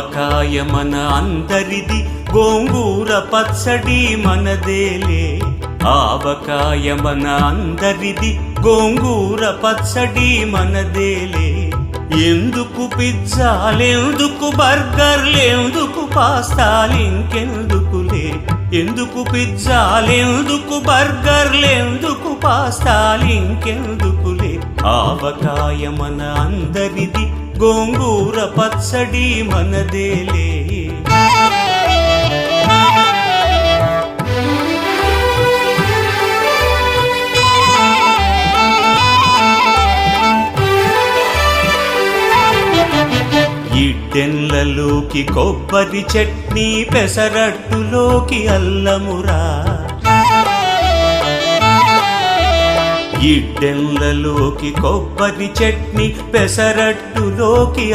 ఆవకాయ మన అందరిది, గోంగూర పచ్చడి మనదేలే. ఆవకాయ మన అందరిది, గోంగూర పచ్చడి మనదేలే. ఎందుకు పిజ్జాలెందుకు బర్గర్లెందుకు పాస్తాలింకెందుకులే. ఎందుకు పిజ్జాలెందుకు బర్గర్లెందుకు పాస్తాలింకెందుకులే. ఆవకాయ మన అందరిది, గోంగూర పచ్చడి మనదేలే. ఇడ్డెన్లలోకి కొబ్బరి చట్నీ, పెసరట్టులోకి అల్లమురా. ఇడ్డెన్లలోకి కొబ్బరి చట్నీ, పెసరట్టులోకి